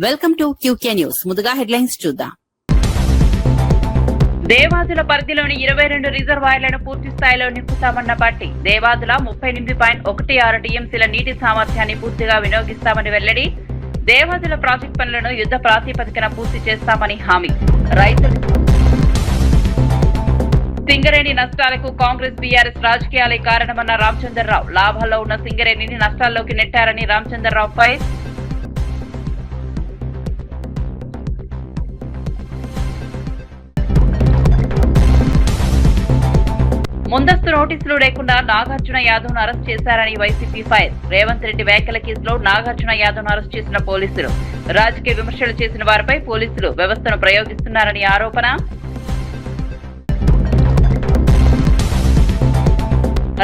Welcome to QK news. ముందుగా headlines చూద్దాం. దేవాదుల పరిధిలోని 22 రిజర్వాయర్లను పూర్తి స్థాయిలో నింపుతామన్న పార్టీ. దేవాదుల 38.16 టీఎంసీల నీటి సామర్థ్యాన్ని పూర్తిగా వినియోగిస్తామని వెల్లడి. దేవాదుల ప్రాజెక్టు పనులను యుద్ధ ప్రాతిపదికన పూర్తి చేస్తామని హామీ. రైతులు సింగరేణి నష్టాలకు కాంగ్రెస్ బీఆర్ఎస్ రాజకీయాలే కారణమన్న రామచంద్రరావు. లాభాల్లో ఉన్న సింగరేణిని నష్టాల్లోకి నెట్టారని రామచంద్రరావు ఫైర్. ముందస్తు నోటీసులు లేకుండా నాగార్జున యాదవ్ను అరెస్ట్ చేశారని వైసీపీ ఫైర్. రేవంత్ రెడ్డి వ్యాఖ్యల కేసులో నాగార్జున యాదవ్ను అరెస్ట్ చేసిన పోలీసులు. రాజకీయ విమర్శలు చేసిన వారిపై పోలీసులు వ్యవస్థను ప్రయోగిస్తున్నారని ఆరోపణ.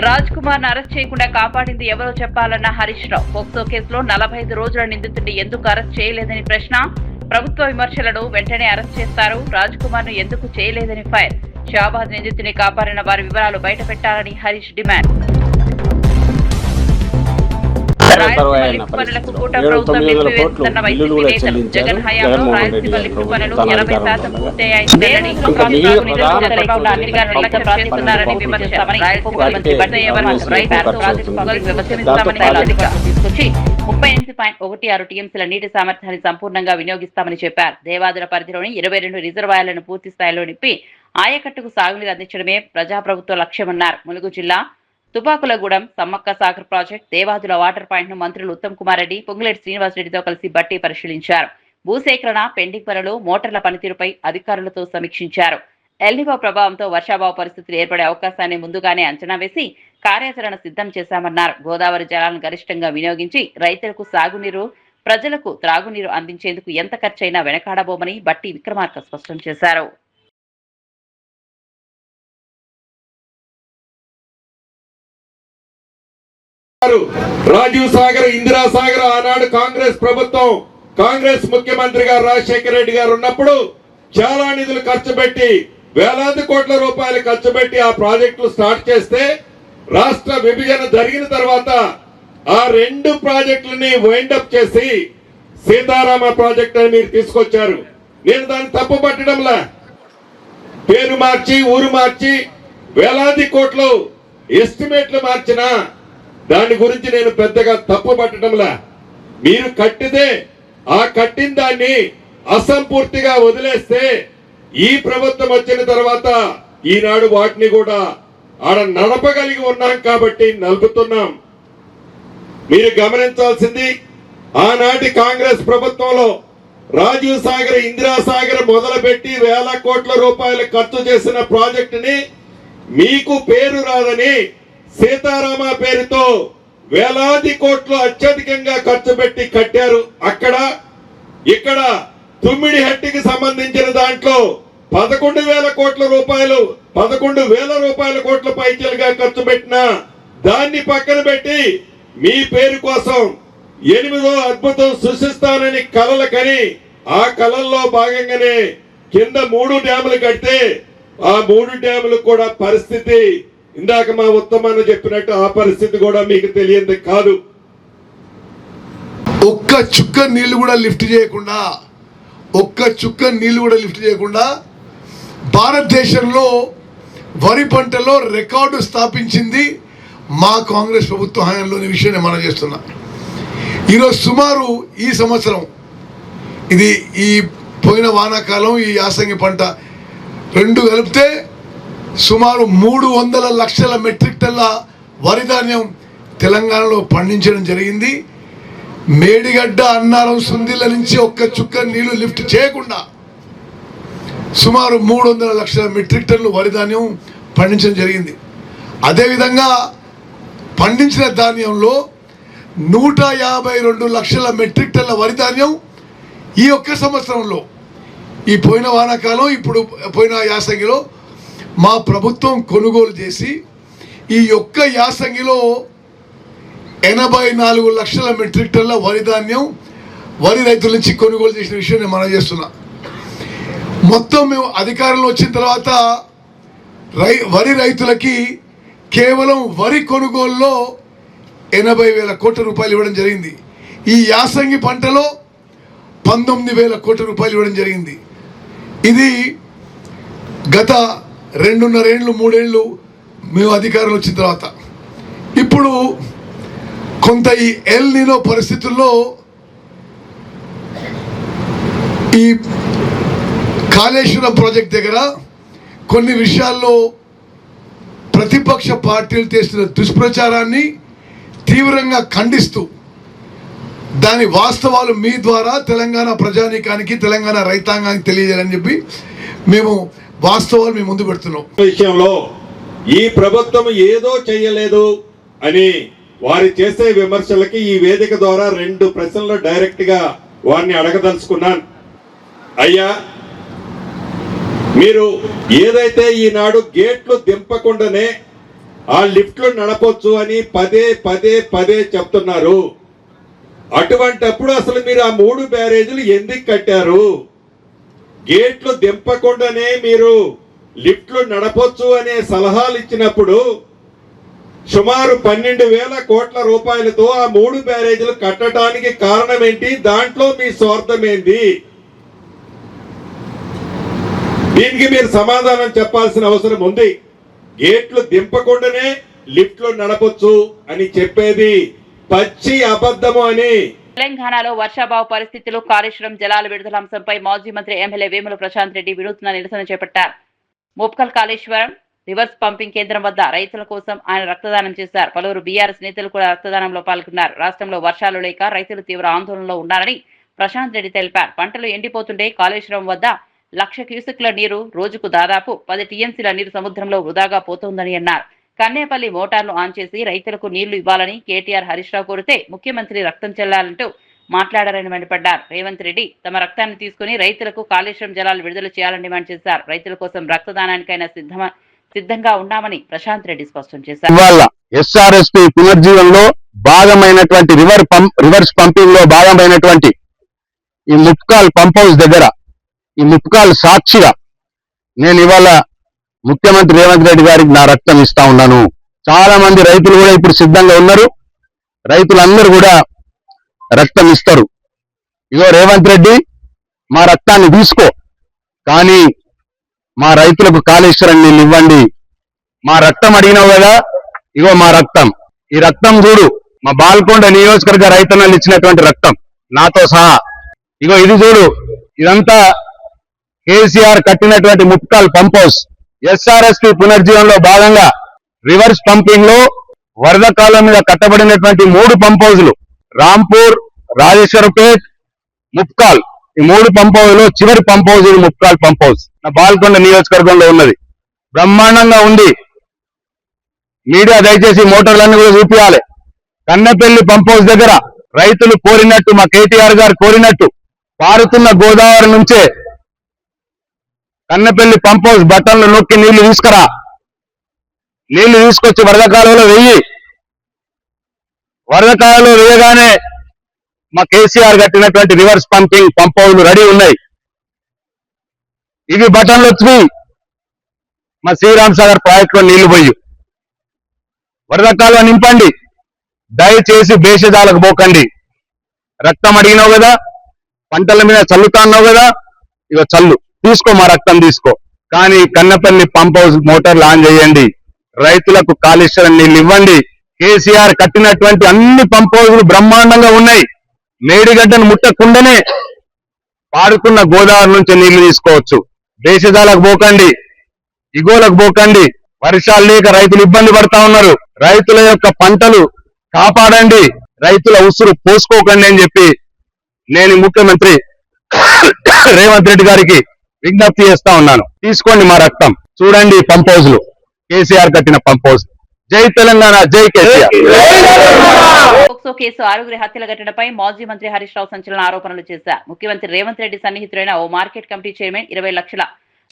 రాజ్ కుమార్ ను అరెస్ట్ చేయకుండా కాపాడింది ఎవరో చెప్పాలన్న హరీష్ రావు. పోక్సో కేసులో 45 రోజుల నిందితుడిని ఎందుకు అరెస్ట్ చేయలేదని ప్రశ్న. ప్రభుత్వ విమర్శలను వెంటనే అరెస్ట్ చేస్తారు, రాజ్ కుమార్ ను ఎందుకు చేయలేదని ఫైర్. షాబాద్ నిందితుని కాపాడిన వారి వివరాలు బయట పెట్టాలని హరీష్ డిమాండ్. పనులకు కూటమి ప్రభుత్వం నిలిపివేస్తున్న వైసీపీ నేతలు. జగన్ హయాంలో రాయలసీమ లిఫ్ట్ పనులు 80% పూర్తయ్యాయి. ప్రార్థిస్తున్నారని విమర్శ. రాయలసీమ మంత్రి తీసుకొచ్చి 38.16 టీఎంసీల నీటి సామర్థ్యాన్ని సంపూర్ణంగా వినియోగిస్తామని చెప్పారు. దేవాదుల పరిధిలోని 22 రిజర్వాయర్లను పూర్తి స్థాయిలో నింపి ఆయకట్టుకు సాగునీరు అందించడమే ప్రజాప్రభుత్వ లక్ష్యమన్నారు. ములుగు జిల్లా Tupakulagudem Sammakka Sagar project Devadula water point ను మంత్రులు ఉత్తమ్ కుమార్ రెడ్డి, పొంగులేటి శ్రీనివాసరెడ్డితో కలిసి బట్టి పరిశీలించారు. భూసేకరణ, పెండింగ్ పనులు, మోటార్ల పనితీరుపై అధికారులతో సమీక్షించారు. ఎల్నినో ప్రభావంతో వర్షాభావ పరిస్థితులు ఏర్పడే అవకాశాన్ని ముందుగానే అంచనా వేసి కార్యాచరణ సిద్ధం చేశామన్నారు. గోదావరి జలాలను గరిష్టంగా వినియోగించి రైతులకు సాగునీరు, ప్రజలకు త్రాగునీరు అందించేందుకు ఎంత ఖర్చైనా వెనకాడబోమని బట్టి విక్రమార్క స్పష్టం చేశారు. రాజీవ్ సాగర్, ఇందిరా సాగర్ ఆనాడు కాంగ్రెస్ ప్రభుత్వం, కాంగ్రెస్ ముఖ్యమంత్రి గారు రాజశేఖర రెడ్డి గారు ఉన్నప్పుడు చాలా నిధులు ఖర్చు పెట్టి వేలాది కోట్ల రూపాయలు ఖర్చు పెట్టి ఆ ప్రాజెక్టులు స్టార్ట్ చేస్తే రాష్ట్ర విభజన జరిగిన తర్వాత ఆ 2 ప్రాజెక్టులని వైండప్ చేసి సీతారామ ప్రాజెక్ట్ అని మీరు తీసుకొచ్చారు. నేను దాన్ని తప్పు పట్టడంలా, పేరు మార్చి ఊరు మార్చి వేలాది కోట్లు ఎస్టిమేట్లు మార్చినా దాని గురించి నేను పెద్దగా తప్పు పట్టడంలా. మీరు కట్టితే ఆ కట్టిన దాన్ని అసంపూర్తిగా వదిలేస్తే ఈ ప్రభుత్వం వచ్చిన తర్వాత ఈనాడు వాటిని కూడా ఆడ నడపగలిగి ఉన్నాం కాబట్టి నలుపుతున్నాం. మీరు గమనించాల్సింది, ఆనాటి కాంగ్రెస్ ప్రభుత్వంలో రాజీవ్ సాగర్, ఇందిరా సాగర్ మొదలుపెట్టి వేల కోట్ల రూపాయలు ఖర్చు చేసిన ప్రాజెక్టుని మీకు పేరు రాదని సీతారామ పేరుతో వేలాది కోట్లు అత్యధికంగా ఖర్చు పెట్టి కట్టారు. అక్కడ ఇక్కడ తుమ్మిడిహట్టికి సంబంధించిన దాంట్లో 11,000 కోట్ల రూపాయలు, 11,000 కోట్ల పైచలుగా ఖర్చు పెట్టిన దాన్ని పక్కన పెట్టి మీ పేరు కోసం 8వ అద్భుతం సృష్టిస్తానని కలలు కని ఆ కలల్లో భాగంగానే కింద 3 డ్యాములు కడితే ఆ 3 డ్యాములు కూడా పరిస్థితి ఇందాక మా ఉత్తమాన్ని చెప్పినట్టు ఆ పరిస్థితి కూడా మీకు తెలియంది కాదు. ఒక్క చుక్క నీళ్లు కూడా లిఫ్ట్ చేయకుండా భారతదేశంలో వరి పంటలో రికార్డు స్థాపించింది మా కాంగ్రెస్ ప్రభుత్వ హయాంలోని విషయాన్ని మనం చేస్తున్నా. ఈరోజు సుమారు ఈ సంవత్సరం ఇది ఈ పోయిన వానాకాలం, ఈ యాసంగి పంట 2 కలిపితే సుమారు 300 లక్షల మెట్రిక్ టన్ల వరి ధాన్యం తెలంగాణలో పండించడం జరిగింది. మేడిగడ్డ, అన్నారం, సుందిళ్ళ నుంచి ఒక్క చుక్క నీళ్లు లిఫ్ట్ చేయకుండా సుమారు 300 లక్షల మెట్రిక్ టన్నులు వరి ధాన్యం పండించడం జరిగింది. అదేవిధంగా పండించిన ధాన్యంలో 152 లక్షల మెట్రిక్ టన్నుల వరి ధాన్యం ఈ ఒక్క సంవత్సరంలో, ఈ పోయిన వానాకాలం, ఇప్పుడు పోయిన యాసంగిలో మా ప్రభుత్వం కొనుగోలు చేసి ఈ ఒక్క యాసంగిలో 84 లక్షల మెట్రిక్ టన్నుల వరి ధాన్యం వరి రైతుల నుంచి కొనుగోలు చేసిన విషయం నేను మనం చేస్తున్నా. మొత్తం మేము అధికారంలో వచ్చిన తర్వాత వరి రైతులకి కేవలం వరి కొనుగోలులో 80,000 కోట్ల రూపాయలు ఇవ్వడం జరిగింది. ఈ యాసంగి పంటలో 19,000 కోట్ల రూపాయలు ఇవ్వడం జరిగింది. ఇది గత 2.5 ఏళ్ళు 3 ఏళ్ళు మేము అధికారంలో వచ్చిన తర్వాత. ఇప్పుడు కొంత ఈ ఎల్ నీనో పరిస్థితుల్లో ఈ కాళేశ్వరం ప్రాజెక్ట్ దగ్గర కొన్ని విషయాల్లో ప్రతిపక్ష పార్టీలు చేస్తున్న దుష్ప్రచారాన్ని తీవ్రంగా ఖండిస్తూ దాని వాస్తవాలు మీ ద్వారా తెలంగాణ ప్రజానీకానికి తెలంగాణ రైతాంగానికి తెలియజేయాలని చెప్పి మేము వాస్తవాలు మీ ముందు పెడుతున్నాం. విషయంలో ఈ ప్రభుత్వం ఏదో చేయలేదు అని వారి చేసే విమర్శలకి ఈ వేదిక ద్వారా 2 ప్రశ్నలు డైరెక్ట్ గా వారిని అడగదలుచుకున్నాను. అయ్యా, మీరు ఏదైతే ఈనాడు గేట్లు దింపకుండానే ఆ లిఫ్ట్లు నడపొచ్చు అని పదే చెప్తున్నారు, అటువంటప్పుడు అసలు మీరు ఆ 3 బ్యారేజీలు ఎందుకు కట్టారు? గేట్లు దింపకుండానే మీరు లిఫ్ట్లు నడపొచ్చు అనే సలహాలు ఇచ్చినప్పుడు సుమారు 12,000 కోట్ల రూపాయలతో ఆ 3 బ్యారేజీలు కట్టడానికి కారణం ఏంటి? దాంట్లో మీ స్వార్థం ఏంటి? దీనికి మీరు సమాధానం చెప్పాల్సిన అవసరం ఉంది. గేట్లు దింపకుండానే లిఫ్ట్లు నడపొచ్చు అని చెప్పేది పచ్చి అబద్ధము అని. తెలంగాణలో వర్షాభావ పరిస్థితులు, కాళేశ్వరం జలాల విడుదల అంశంపై మాజీ మంత్రి ఎమ్మెల్యే వేముల ప్రశాంత్ రెడ్డి వినూత్న నిరసన చేపట్టారు. ముప్కల్ కాళేశ్వరం రివర్స్ పంపింగ్ కేంద్రం వద్ద రైతుల కోసం ఆయన రక్తదానం చేశారు. పలువురు బీఆర్ఎస్ నేతలు కూడా రక్తదానంలో పాల్గొన్నారు. రాష్ట్రంలో వర్షాలు లేక రైతులు తీవ్ర ఆందోళనలో ఉన్నారని ప్రశాంత్ రెడ్డి తెలిపారు. పంటలు ఎండిపోతుంటే కాళేశ్వరం వద్ద 1,00,000 క్యూసెక్ల నీరు రోజుకు దాదాపు 10 టీఎంసీల నీరు సముద్రంలో వృధాగా పోతోందని అన్నారు. కన్నేపల్లి మోటార్లు ఆన్ చేసి రైతులకు నీళ్లు ఇవ్వాలని కేటీఆర్ హరీష్ రావు కోరితే ముఖ్యమంత్రి రక్తం చెల్లాలంటూ మాట్లాడారని మండిపడ్డారు. రేవంత్ రెడ్డి తమ రక్తాన్ని తీసుకుని రైతులకు కాళేశ్వరం జలాలు విడుదల చేయాలని డిమాండ్ చేశారు. రైతుల కోసం రక్తదానానికైనా సిద్ధంగా ఉన్నామని ప్రశాంత్ రెడ్డి స్పష్టం చేశారు. ఎస్ఆర్ఎస్పి పునర్జీవనంలో భాగమైనటువంటి రివర్స్ పంపింగ్ లో భాగమైనటువంటి ఈ ముప్కాల్ పంప్ హౌస్ దగ్గర ఈ ముప్కాల్ సాక్షిగా నేను ఇవాళ ముఖ్యమంత్రి రేవంత్ రెడ్డి గారికి నా రక్తం ఇస్తా ఉన్నాను. చాలా మంది రైతులు కూడా ఇప్పుడు సిద్ధంగా ఉన్నారు. రైతులందరూ కూడా రక్తం ఇస్తారు. ఇగో రేవంత్ రెడ్డి, మా రక్తాన్ని తీసుకో, కానీ మా రైతులకు కాళేశ్వరం నీళ్ళు ఇవ్వండి. మా రక్తం అడిగినావు కదా, ఇగో మా రక్తం. ఈ రక్తం చూడు, మా బాల్కొండ నియోజకవర్గ రైతన్నలు ఇచ్చినటువంటి రక్తం నాతో సహా. ఇగో ఇది చూడు, ఇదంతా కేసీఆర్ కట్టినటువంటి ముప్కాల్ పంప్ హౌస్. ఎస్ఆర్ఎస్పి పునర్జీవనంలో భాగంగా రివర్స్ పంపింగ్ లో వరద కాలం మీద కట్టబడినటువంటి 3 పంప్ హౌజులు రాంపూర్, రాజేశ్వరపేట్, ముప్కాల్. ఈ 3 పంప్ హౌజ్ లో చివరి పంప్ హౌజ్ ఇది ముప్కాల్ పంప్ హౌజ్. నా బాల్కొండ నియోజకవర్గంలో ఉన్నది. బ్రహ్మాండంగా ఉంది. మీడియా దయచేసి మోటార్లన్నీ కూడా చూపించాలి. కన్నెపల్లి పంప్ హౌజ్ దగ్గర రైతులు కోరినట్టు, మా కేటీఆర్ గారు కోరినట్టు పారుతున్న గోదావరి నుంచే కన్నెపల్లి పంప్ హౌస్ బట్టలను నొక్కి నీళ్లు తీసుకురా. నీళ్లు తీసుకొచ్చి వరద కాలంలో వెయ్యి. వరద కాలంలో వేయగానే మా కేసీఆర్ కట్టినటువంటి రివర్స్ పంపింగ్ పంప్ హౌస్లు రెడీ ఉన్నాయి. ఇవి బటన్లు వచ్చి మా శ్రీరామ్ సాగర్ ప్రాజెక్ట్ లో నీళ్లు పోయి వరద కాలువ నింపండి. దయచేసి భేషజాలకు పోకండి. రక్తం అడిగినావు కదా, పంటల మీద చల్లుతా అన్నావు కదా, ఇక చల్లు, తీసుకో, మా రక్తం తీసుకో. కానీ కన్నపల్లి పంప్ హౌస్ మోటార్లు ఆన్ చేయండి. రైతులకు కాళేశ్వరం నీళ్ళు ఇవ్వండి. కేసీఆర్ కట్టినటువంటి అన్ని పంప్ హౌస్లు బ్రహ్మాండంగా ఉన్నాయి. మేడిగడ్డను ముట్టకుండానే పారుతున్న గోదావరి నుంచి నీళ్లు తీసుకోవచ్చు. దేశజాలకు పోకండి, ఇగోలకు పోకండి. వర్షాలు లేక రైతులు ఇబ్బంది పడతా ఉన్నారు. రైతుల యొక్క పంటలు కాపాడండి, రైతుల ఉసురు పోసుకోకండి అని చెప్పి నేను ముఖ్యమంత్రి రేవంత్ రెడ్డి గారికి విజ్ఞప్తి చేస్తా ఉన్నాను. తీసుకోండి మా రక్తం. చూడండి పంప్ హౌస్లు, కేసీఆర్ కట్టిన పంప్ హౌస్. జై తెలంగాణ, జై కేసీఆర్. పోక్సో కేసు 6 హత్యల ఘటనపై మాజీ మంత్రి హరీష్ రావు సంచలన ఆరోపణలు చేశారు. ముఖ్యమంత్రి రేవంత్ రెడ్డి సన్నిహితుడైన ఓ మార్కెట్ కమిటీ చైర్మన్ 20 లక్షల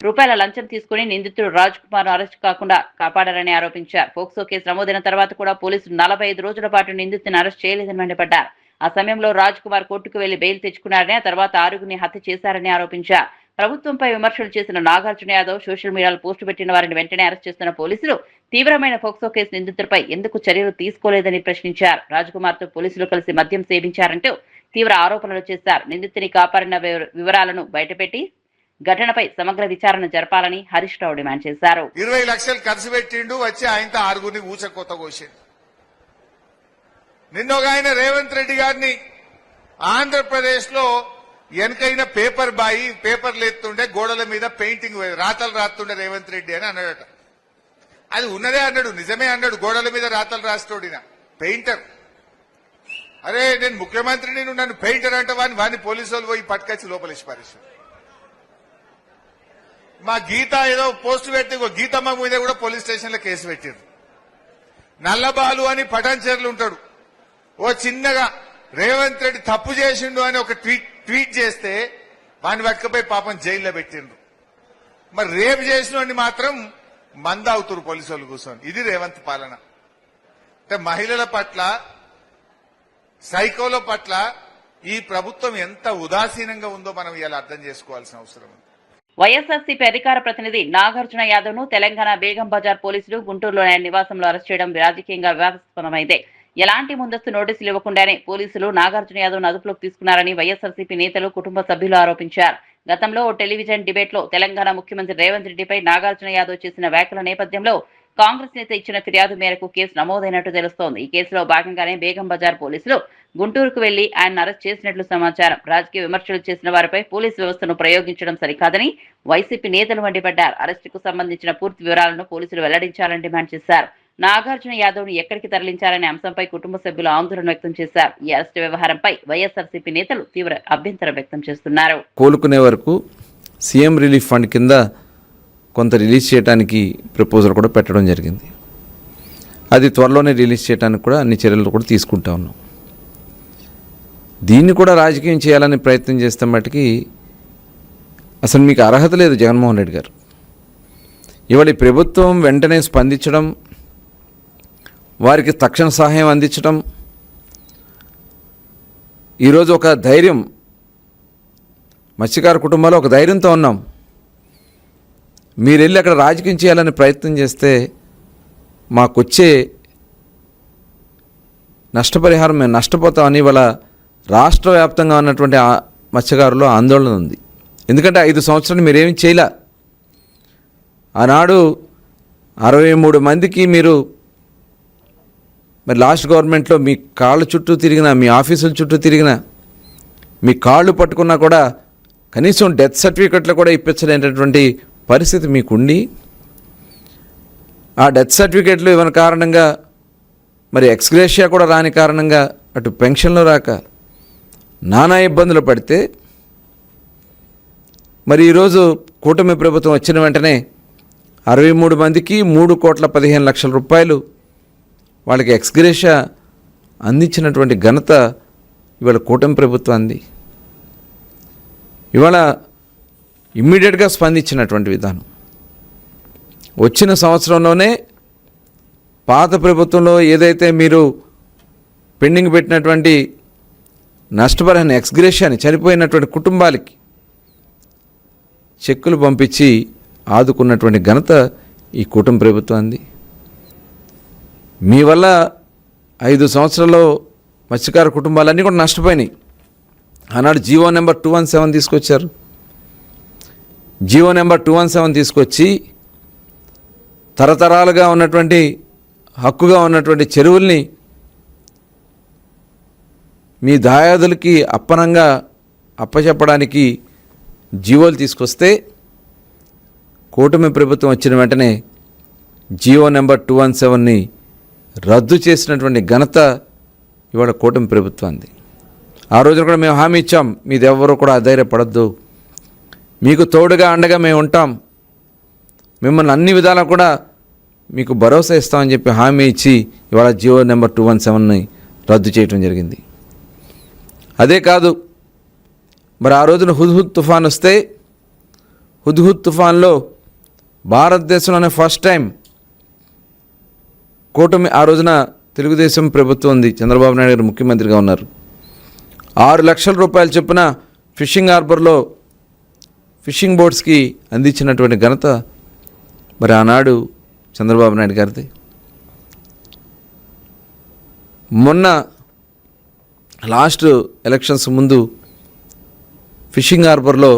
రూపాయల లంచం తీసుకుని నిందితుడు రాజ్ కుమార్ అరెస్ట్ కాకుండా కాపాడారని ఆరోపించారు. పోక్సో కేసు నమోదైన తర్వాత కూడా పోలీసులు 45 రోజుల పాటు నిందితుడిని అరెస్ట్ చేయలేదని మండిపడ్డారు. ఆ సమయంలో రాజ్ కుమార్ కోర్టుకు వెళ్లి బెయిల్ తెచ్చుకున్నారని, ఆ తర్వాత 6గురిని హత్య చేశారని ఆరోపించారు. ప్రభుత్వంపై విమర్శలు చేసిన నాగార్జున యాదవ్ సోషల్ మీడియాలో పోస్టు పెట్టిన వారిని వెంటనే అరెస్ట్ చేస్తున్న పోలీసులు తీవ్రమైన పోక్సో కేసు నిందితుడిపై ఎందుకు చర్యలు తీసుకోలేదని ప్రశ్నించారు. రాజ్ కుమార్ తో పోలీసులు కలిసి మద్యం సేవించారంటూ తీవ్ర ఆరోపణలు చేశారు. నిందితుని కాపాడిన వివరాలను బయటపెట్టి ఘటనపై సమగ్ర విచారణ జరపాలని హరీష్ రావు డిమాండ్ చేశారు. 20 లక్షలు ఖర్చు పెట్టిండు, వచ్చి ఆయనతో 6గురిని ఊచకొత్త కోసిండు. నిన్న ఒక ఆయన రేవంత్ రెడ్డి గారిని ఆంధ్రప్రదేశ్ లో వెనకైన పేపర్ బాయి పేపర్లు ఎత్తుండే గోడల మీద పెయింటింగ్ రాతలు రాస్తుండే రేవంత్ రెడ్డి అని అన్నాడట. అది ఉన్నదే అన్నాడు, నిజమే అన్నాడు. గోడల మీద రాతలు రాస్తోడిన పెయింటర్. అరే నేను ముఖ్యమంత్రిని, నన్ను పెయింటర్ అంటే వాడిని పోలీసు వాళ్ళు పోయి పట్టుకొచ్చి లోపలేసి పారేశారు. మా గీత ఏదో పోస్ట్ పెట్టి గీతమ్మ మీద కూడా పోలీస్ స్టేషన్ లో కేసు పెట్టారు. నల్లబాలు అని పటాన్చేర్లు ఉంటాడు, ఓ చిన్నగా రేవంత్ రెడ్డి తప్పు చేసిండు అని ఒక ట్వీట్ చేస్తే వాడిని పట్టుకపోయి పాపం జైల్లో పెట్టిండ్రు. మరి రేపు చేసిన మాత్రం మంద అవుతారు పోలీసు వాళ్ళు కూర్చొని. ఇది రేవంత్ పాలన. అంటే మహిళల పట్ల, సైకోల పట్ల ఈ ప్రభుత్వం ఎంత ఉదాసీనంగా ఉందో మనం ఇలా అర్థం చేసుకోవాల్సిన అవసరం ఉంది. వైఎస్ఆర్సీపీ అధికార ప్రతినిధి నాగార్జున యాదవ్ ను తెలంగాణ బేగం బజార్ పోలీసులు గుంటూరులోని ఆయన నివాసంలో అరెస్ట్ చేయడం రాజకీయంగా వివాదాస్పదమైందే. ఎలాంటి ముందస్తు నోటీసులు ఇవ్వకుండానే పోలీసులు నాగార్జున యాదవ్ ను అదుపులోకి తీసుకున్నారని వైఎస్ఆర్సీపీ నేతలు, కుటుంబ సభ్యులు ఆరోపించారు. గతంలో ఓ టెలివిజన్ డిబేట్ లో తెలంగాణ ముఖ్యమంత్రి రేవంత్ రెడ్డిపై నాగార్జున యాదవ్ చేసిన వ్యాఖ్యల నేపథ్యంలో కాంగ్రెస్ నేత ఇచ్చిన ఫిర్యాదు మేరకు కేసు నమోదైనట్టు తెలుస్తోంది. ఈ కేసులో భాగంగానే బేగం బజార్ పోలీసులు గుంటూరుకు వెళ్లి ఆయన అరెస్ట్ చేసినట్లు సమాచారం. రాజకీయ విమర్శలు చేసిన వారిపై పోలీసు వ్యవస్థను ప్రయోగించడం సరికాదని వైసీపీ నేతలు మండిపడ్డారు. అరెస్టుకు సంబంధించిన పూర్తి వివరాలను పోలీసులు వెల్లడించాలని డిమాండ్ చేశారు. నాగార్జున యాదవ్ ను ఎక్కడికి తరలించారనే అంశంపై కుటుంబ సభ్యులు ఆందోళన వ్యక్తం చేశారు. ఈ అరెస్టు వ్యవహారంపై వైఎస్ఆర్సీపీ నేతలు తీవ్ర అభ్యంతరం వ్యక్తం చేస్తున్నారు. కోలుకునే వరకు సీఎం రిలీఫ్ ఫండ్ కింద కొంత రిలీజ్ చేయడానికి ప్రపోజల్ కూడా పెట్టడం జరిగింది. అది త్వరలోనే రిలీజ్ చేయడానికి కూడా అన్ని చర్యలు కూడా తీసుకుంటా ఉన్నాం. దీన్ని కూడా రాజకీయం చేయాలని ప్రయత్నం చేస్తే మటుకి అసలు మీకు అర్హత లేదు జగన్మోహన్ రెడ్డి గారు. ఇవాళ ఈ ప్రభుత్వం వెంటనే స్పందించడం, వారికి తక్షణ సహాయం అందించడం, ఈరోజు ఒక ధైర్యం, మత్స్యకార కుటుంబాలు ఒక ధైర్యంతో ఉన్నాం. మీరు వెళ్ళి అక్కడ రాజకీయం చేయాలని ప్రయత్నం చేస్తే మాకొచ్చే నష్టపరిహారం మేము నష్టపోతామని ఇవాళ రాష్ట్ర వ్యాప్తంగా ఉన్నటువంటి మత్స్యకారులు ఆందోళన ఉంది. ఎందుకంటే 5 సంవత్సరాలు మీరేమీ చేయలే. ఆనాడు 63 మందికి మీరు మరి లాస్ట్ గవర్నమెంట్లో మీ కాళ్ళ చుట్టూ తిరిగినా, మీ ఆఫీసుల చుట్టూ తిరిగినా, మీ కాళ్ళు పట్టుకున్నా కూడా కనీసం డెత్ సర్టిఫికెట్లు కూడా ఇప్పించలేనటువంటి పరిస్థితి మీకుండి, ఆ డెత్ సర్టిఫికెట్లు ఇవ్వని కారణంగా మరి ఎక్స్గ్రేషియా కూడా రాని కారణంగా అటు పెన్షన్లు రాక నానా ఇబ్బందులు పడితే మరి ఈరోజు కూటమి ప్రభుత్వం వచ్చిన వెంటనే 63 మందికి 3,15,00,000 రూపాయలు వాళ్ళకి ఎక్స్గ్రేషియా అందించినటువంటి ఘనత ఇవాళ కూటమి ప్రభుత్వాన్ని. ఇవాళ ఇమ్మీడియట్గా స్పందించినటువంటి విధానం వచ్చిన సంవత్సరంలోనే పాత ప్రభుత్వంలో ఏదైతే మీరు పెండింగ్ పెట్టినటువంటి నష్టపరిహారం ఎక్స్గ్రేషియాని చనిపోయినటువంటి కుటుంబాలకి చెక్కులు పంపించి ఆదుకున్నటువంటి ఘనత ఈ కూటమి ప్రభుత్వాన్ని. మీ వల్ల 5 సంవత్సరాల్లో మత్స్యకార కుటుంబాలన్నీ కూడా నష్టపోయినాయి. ఆనాడు జీవో నెంబర్ 217 తీసుకొచ్చారు. జీవో నెంబర్ 217 తీసుకొచ్చి తరతరాలుగా ఉన్నటువంటి హక్కుగా ఉన్నటువంటి చెరువుల్ని మీ దాయాదులకి అప్పనంగా అప్పచెప్పడానికి జీవోలు తీసుకొస్తే కూటమి ప్రభుత్వం వచ్చిన వెంటనే జీవో నెంబర్ 217ని రద్దు చేసినటువంటి ఘనత ఇవాళ కూటమి ప్రభుత్వాన్ని. ఆ రోజు కూడా మేము హామీ ఇచ్చాం, మీది ఎవరు కూడా అధైర్యపడద్దు, మీకు తోడుగా అండగా మేము ఉంటాం, మిమ్మల్ని అన్ని విధాలా కూడా మీకు భరోసా ఇస్తామని చెప్పి హామీ ఇచ్చి ఇవాళ జీవో నెంబర్ 217ని రద్దు చేయడం జరిగింది. అదే కాదు, మరి ఆ రోజున హుద్హుద్ తుఫాన్ వస్తే హుద్హుద్ తుఫాన్లో భారతదేశంలోనే ఫస్ట్ టైం కూటమి, ఆ రోజున తెలుగుదేశం ప్రభుత్వం ఉంది, చంద్రబాబు నాయుడు గారు ముఖ్యమంత్రిగా ఉన్నారు, 6 లక్షల రూపాయలు చొప్పున ఫిషింగ్ హార్బర్లో ఫిషింగ్ బోట్స్కి అందించినటువంటి ఘనత మరి ఆనాడు చంద్రబాబు నాయుడు గారిది. మొన్న లాస్ట్ ఎలక్షన్స్ ముందు ఫిషింగ్ హార్బర్లో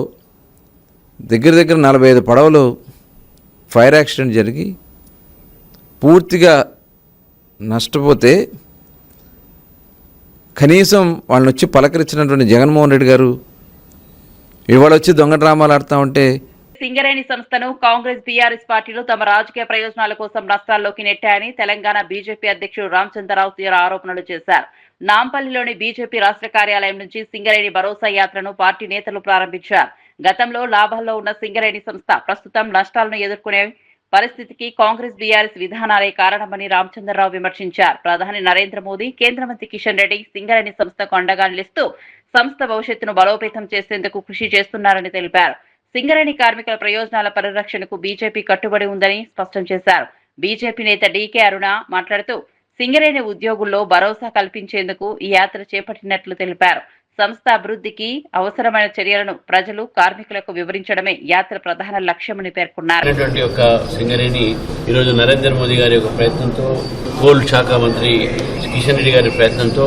దగ్గర 45 పడవలు ఫైర్ యాక్సిడెంట్ జరిగి పూర్తిగా నష్టపోతే కనీసం వాళ్ళని వచ్చి పలకరించినటువంటి జగన్మోహన్ రెడ్డి గారు ఇవాళ వచ్చి దొంగ డ్రామాలు ఆడుతూ ఉంటే, సింగరేణి సంస్థను కాంగ్రెస్ బీఆర్ఎస్ పార్టీలు తమ రాజకీయ ప్రయోజనాల కోసం నష్టాల్లోకి నెట్టాయని తెలంగాణ బీజేపీ అధ్యక్షుడు రామచంద్రరావు తీవ్ర ఆరోపణలు చేశారు. నాంపల్లిలోని బీజేపీ రాష్ట్ర కార్యాలయం నుంచి సింగరేణి భరోసా యాత్రను పార్టీ నేతలు ప్రారంభించారు. గతంలో లాభాల్లో ఉన్న సింగరేణి సంస్థ ప్రస్తుతం నష్టాలను ఎదుర్కొనే పరిస్థితికి కాంగ్రెస్ బీఆర్ఎస్ విధానాలే కారణమని రామచంద్రరావు విమర్శించారు. ప్రధాని నరేంద్ర మోదీ, కేంద్ర మంత్రి కిషన్ రెడ్డి సింగరేణి సంస్థకు అండగా నిలుస్తూ సంస్థ భవిష్యత్తును బలోపేతం చేసేందుకు కృషి చేస్తున్నారని తెలిపారు. సింగరేణి కార్మికుల ప్రయోజనాల పరిరక్షణకు బీజేపీ కట్టుబడి ఉందని స్పష్టం చేశారు. బీజేపీ నేత డీకే అరుణ మాట్లాడుతూ సింగరేణి ఉద్యోగుల్లో భరోసా కల్పించేందుకు ఈ యాత్ర చేపట్టినట్లు తెలిపారు. సంస్థ అభివృద్ధికి అవసరమైన చర్యలను ప్రజలు, కార్మికులకు వివరించడమే యాత్ర ప్రధాన లక్ష్యమని పేర్కొన్నారు. సింగరేణి ఈరోజు నరేంద్ర మోదీ గారి యొక్క ప్రయత్నంతో, కోల్ శాఖ మంత్రి కిషన్ రెడ్డి గారి ప్రయత్నంతో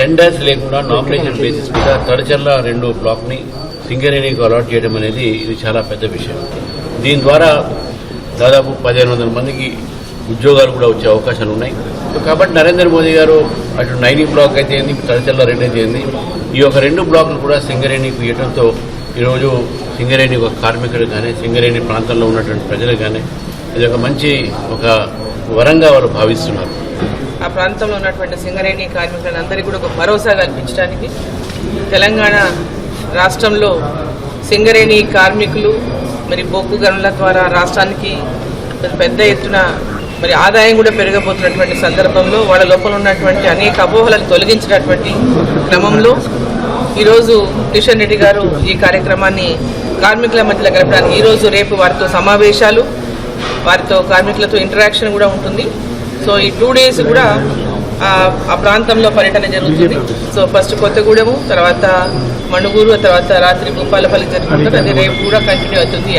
టెండర్స్ లేకుండా నామినేషన్ బేసిస్ మీద తడచర్ల 2 బ్లాక్ ని సింగరేణికి అలాట్ చేయడం అనేది ఇది చాలా పెద్ద విషయం. దీని ద్వారా దాదాపు 1500 మందికి ఉద్యోగాలు కూడా వచ్చే అవకాశాలు ఉన్నాయి. కాబట్టి నరేంద్ర మోదీ గారు అటు 9 బ్లాక్ అయితే ఏంది, తడచర్ల 2 అయితే ఏంది, ఈ యొక్క 2 బ్లాకులు కూడా సింగరేణికి ఇవ్వడంతో ఈరోజు సింగరేణి ఒక కార్మికులు కానీ, సింగరేణి ప్రాంతంలో ఉన్నటువంటి ప్రజలు కానీ ఇది ఒక మంచి ఒక వరంగా వారు భావిస్తున్నారు. ఆ ప్రాంతంలో ఉన్నటువంటి సింగరేణి కార్మికులందరికీ కూడా ఒక భరోసా కల్పించడానికి తెలంగాణ రాష్ట్రంలో సింగరేణి కార్మికులు మరి బొగ్గు గనుల ద్వారా రాష్ట్రానికి పెద్ద ఎత్తున మరి ఆదాయం కూడా పెరగబోతున్నటువంటి సందర్భంలో వాళ్ళ లోపల ఉన్నటువంటి అనేక అపోహలను తొలగించినటువంటి క్రమంలో ఈరోజు కిషన్ రెడ్డి గారు ఈ కార్యక్రమాన్ని కార్మికుల మధ్యలో గడపడానికి ఈరోజు రేపు వారితో సమావేశాలు, వారితో కార్మికులతో ఇంటరాక్షన్ కూడా ఉంటుంది. సో ఈ 2 days కూడా ఆ ప్రాంతంలో పర్యటన జరుగుతుంది. సో ఫస్ట్ కొత్తగూడెము, తర్వాత మణుగూరు, తర్వాత రాత్రి భూపాలపల్లి జరుగుతుంది. అది రేపు కూడా కంటిన్యూ అవుతుంది.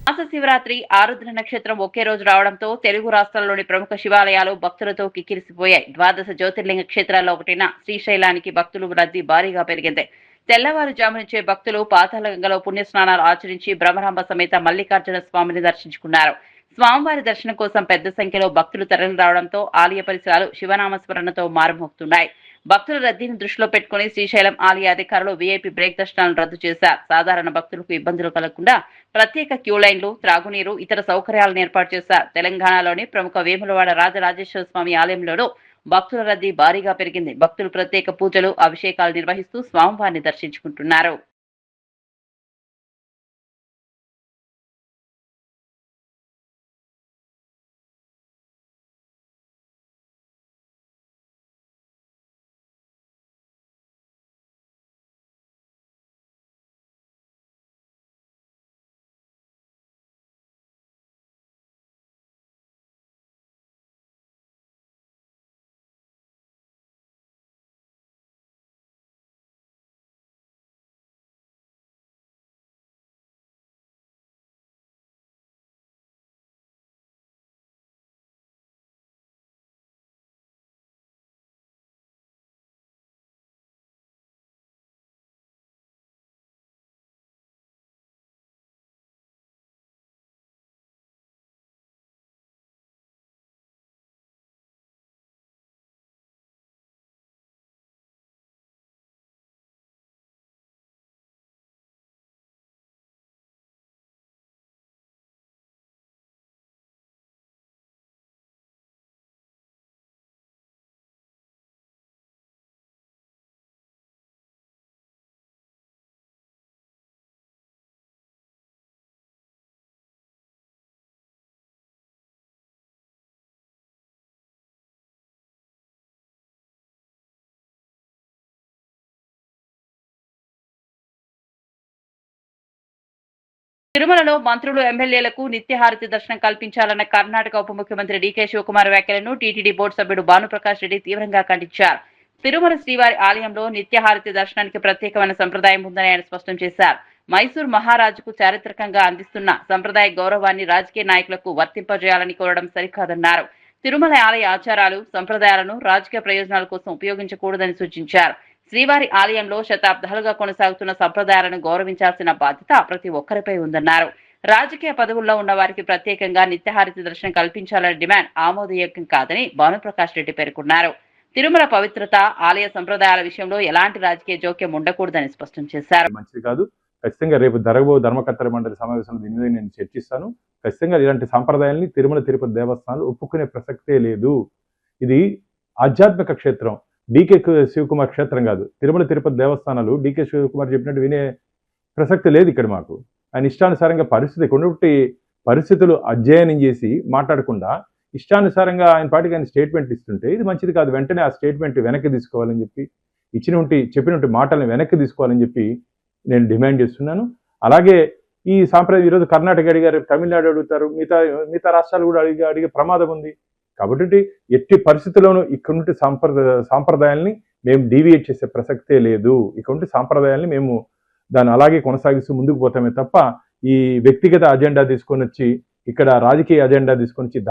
మాస శివరాత్రి ఆరుద్ర నక్షత్రం ఒకే రోజు రావడంతో తెలుగు రాష్ట్రాల్లోని ప్రముఖ శివాలయాలు భక్తులతో కిక్కిరిసిపోయాయి. 12 జ్యోతిర్లింగ క్షేత్రాల్లో ఒకటైన శ్రీశైలానికి భక్తులు రద్దీ భారీగా పెరిగింది. తెల్లవారుజాము నుంచే భక్తులు పాతాళగంగలో పుణ్యస్నానాలు ఆచరించి బ్రహ్మరాంబ సమేత మల్లికార్జున స్వామిని దర్శించుకున్నారు. స్వామివారి దర్శనం కోసం పెద్ద సంఖ్యలో భక్తులు తరలి రావడంతో ఆలయ పరిసరాలు శివనామస్మరణతో మారుమోగుతున్నాయి. భక్తుల రద్దీని దృష్టిలో పెట్టుకుని శ్రీశైలం ఆలయ అధికారులు వీఐపీ బ్రేక్ దర్శనాలను రద్దు చేశారు. సాధారణ భక్తులకు ఇబ్బందులు కలగకుండా ప్రత్యేక క్యూ లైన్లు, త్రాగునీరు, ఇతర సౌకర్యాలను ఏర్పాటు చేశారు. తెలంగాణలోని ప్రముఖ వేములవాడ రాజరాజేశ్వర స్వామి ఆలయంలోనూ భక్తుల రద్దీ భారీగా పెరిగింది. భక్తులు ప్రత్యేక పూజలు, అభిషేకాలు నిర్వహిస్తూ స్వామివారిని దర్శించుకుంటున్నారు. తిరుమలలో మంత్రులు, ఎమ్మెల్యేలకు నిత్యహారతి దర్శనం కల్పించాలన్న కర్ణాటక ఉప ముఖ్యమంత్రి డీకే శివకుమార్ వ్యాఖ్యలను టీటీడీ బోర్డు సభ్యుడు భానుప్రకాష్ రెడ్డి తీవ్రంగా ఖండించారు. తిరుమల శ్రీవారి ఆలయంలో నిత్యహారతి దర్శనానికి ప్రత్యేకమైన సంప్రదాయం ఉందని ఆయన స్పష్టం చేశారు. మైసూర్ మహారాజుకు చారిత్రకంగా అందిస్తున్న సంప్రదాయ గౌరవాన్ని రాజకీయ నాయకులకు వర్తింపజేయాలని కోరడం సరికాదన్నారు. తిరుమల ఆలయ ఆచారాలు సంప్రదాయాలను రాజకీయ ప్రయోజనాల కోసం ఉపయోగించకూడదని సూచించారు. శ్రీవారి ఆలయంలో శతాబ్దాలుగా కొనసాగుతున్న సంప్రదాయాలను గౌరవించాల్సిన బాధ్యత ప్రతి ఒక్కరిపై ఉందన్నారు. రాజకీయ పదవుల్లో ఉన్న వారికి ప్రత్యేకంగా నిత్యహారతి దర్శనం కల్పించాలనే డిమాండ్ ఆమోదయోగ్యం కాదని భానుప్రకాష్ రెడ్డి పేర్కొన్నారు. తిరుమల పవిత్రత, ఆలయ సంప్రదాయాల విషయంలో ఎలాంటి రాజకీయ జోక్యం ఉండకూడదని స్పష్టం చేశారు. మంచిది కాదు. ఖచ్చితంగా రేపు జరగబో ధర్మకర్తల మండలి సమావేశంలో దీని మీద నేను చర్చిస్తాను. ఖచ్చితంగా ఇలాంటి సాంప్రదాయాల్ని తిరుమల తిరుపతి దేవస్థానాలు ఒప్పుకునే ప్రసక్తే లేదు. ఇది ఆధ్యాత్మిక క్షేత్రం, డికే శివకుమార్ క్షేత్రం కాదు. తిరుమల తిరుపతి దేవస్థానాలు డికే శివకుమార్ చెప్పినట్టు వినే ప్రసక్తి లేదు ఇక్కడ మాకు. ఆయన ఇష్టానుసారంగా పరిస్థితులు అధ్యయనం చేసి మాట్లాడకుండా ఇష్టానుసారంగా ఆయన పాటికి ఆయన స్టేట్మెంట్ ఇస్తుంటే ఇది మంచిది కాదు. వెంటనే ఆ స్టేట్మెంట్ వెనక్కి తీసుకోవాలని చెప్పి, చెప్పినట్టు మాటలను వెనక్కి తీసుకోవాలని చెప్పి నేను డిమాండ్ చేస్తున్నాను. అలాగే ఈ సాంప్రదాయం ఈరోజు కర్ణాటక అడిగారు, తమిళనాడు అడుగుతారు, మిగతా రాష్ట్రాలు కూడా అడిగే ప్రమాదం ఉంది. కాబట్టి ఎట్టి పరిస్థితుల్లోనూ ఇక్కడ నుండి సాంప్రదాయాల్ని మేము డీవియేట్ చేసే ప్రసక్తే లేదు. ఇక్కడ నుండి సాంప్రదాయాల్ని మేము దాన్ని అలాగే కొనసాగిస్తూ ముందుకు పోతామే తప్ప ఈ వ్యక్తిగత అజెండా తీసుకొని వచ్చి, ఇక్కడ రాజకీయ అజెండా తీసుకొని వచ్చి ఈ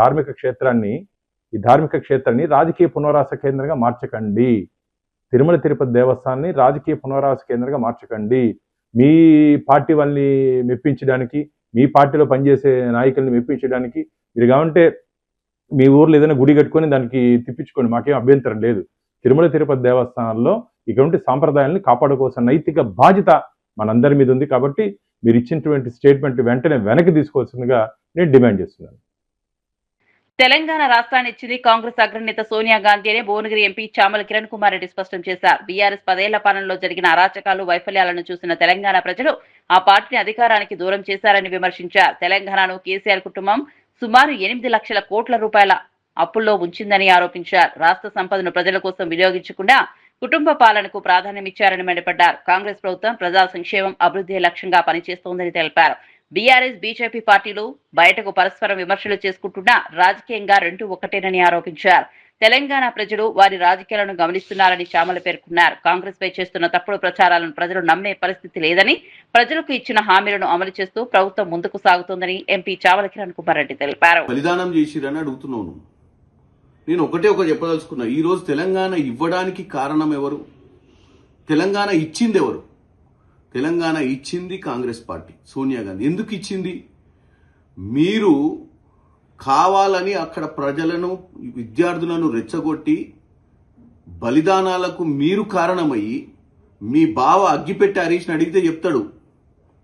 ధార్మిక క్షేత్రాన్ని రాజకీయ పునరావాస కేంద్రంగా మార్చకండి. తిరుమల తిరుపతి దేవస్థానాన్ని రాజకీయ పునరావాస కేంద్రంగా మార్చకండి. మీ పార్టీ వాళ్ళని మెప్పించడానికి, మీ పార్టీలో పనిచేసే నాయకుల్ని మెప్పించడానికి మీరు కావంటే మీ ఊర్లో ఏదైనా గుడి కట్టుకొని దానికి తిప్పించుకోండి, మాకేం అభ్యంతరం లేదు. తిరుమల తిరుపతి దేవస్థానాల్లో ఇటువంటి సాంప్రదాయాన్ని కాపాడుకోవాల్సిన నైతిక బాధ్యత మనందరి మీద ఉంది. కాబట్టి మీరు ఇచ్చినటువంటి స్టేట్మెంట్ వెంటనే వెనక్కి తీసుకోవాల్సిందిగా నేను డిమాండ్ చేస్తున్నాను. తెలంగాణ రాష్ట్రాన్ని ఇచ్చింది కాంగ్రెస్ అగ్రనేత సోనియా గాంధీ అని భువనగిరి ఎంపీ చామల కిరణ్ కుమార్ రెడ్డి స్పష్టం చేశారు. బీఆర్ఎస్ 10 ఏళ్ల పాలనలో జరిగిన అరాచకాలు, వైఫల్యాలను చూసిన తెలంగాణ ప్రజలు ఆ పార్టీని అధికారానికి దూరం చేశారని విమర్శించారు. తెలంగాణను కేసీఆర్ కుటుంబం సుమారు 8 లక్షల కోట్ల రూపాయల అప్పుల్లో ఉంచిందని ఆరోపించారు. రాష్ట్ర సంపదను ప్రజల కోసం వినియోగించకుండా కుటుంబ పాలనకు ప్రాధాన్యమిచ్చారని మండిపడ్డారు. కాంగ్రెస్ ప్రభుత్వం ప్రజా సంక్షేమం, అభివృద్ధి లక్ష్యంగా పనిచేస్తోందని తెలిపారు. బీఆర్ఎస్, బీజేపీ పార్టీలు బయటకు పరస్పరం విమర్శలు చేసుకుంటున్నా రాజకీయంగా రెండూ ఒకటేనని ఆరోపించారు. తెలంగాణ ప్రజలు వారి రాజకీయాలను గమనిస్తున్నారని చామల పేర్కొన్నారు. కాంగ్రెస్ పై చేస్తున్న తప్పుడు ప్రచారాలను ప్రజలు నమ్మే పరిస్థితి లేదని, ప్రజలకు ఇచ్చిన హామీలను అమలు చేస్తూ ప్రభుత్వం ముందుకు సాగుతోందని ఎంపీ చామల కిరణ్ కుమార్ రెడ్డి తెలిపారు. బలిదానం చేసిరని అడుగుతున్నాను. నేను ఒకటే చెప్పదలుచుకున్నా. ఈ రోజు తెలంగాణ ఇవ్వడానికి కారణం ఎవరు? తెలంగాణ ఇచ్చింది ఎవరు? తెలంగాణ ఇచ్చింది కాంగ్రెస్ పార్టీ, సోనియా గాంధీ. ఎందుకు ఇచ్చింది? మీరు కావాలని అక్కడ ప్రజలను, విద్యార్థులను రెచ్చగొట్టి బలిదానాలకు మీరు కారణమయ్యి, మీ బావ అగ్గిపెట్టి హరీష్ని అడిగితే చెప్తాడు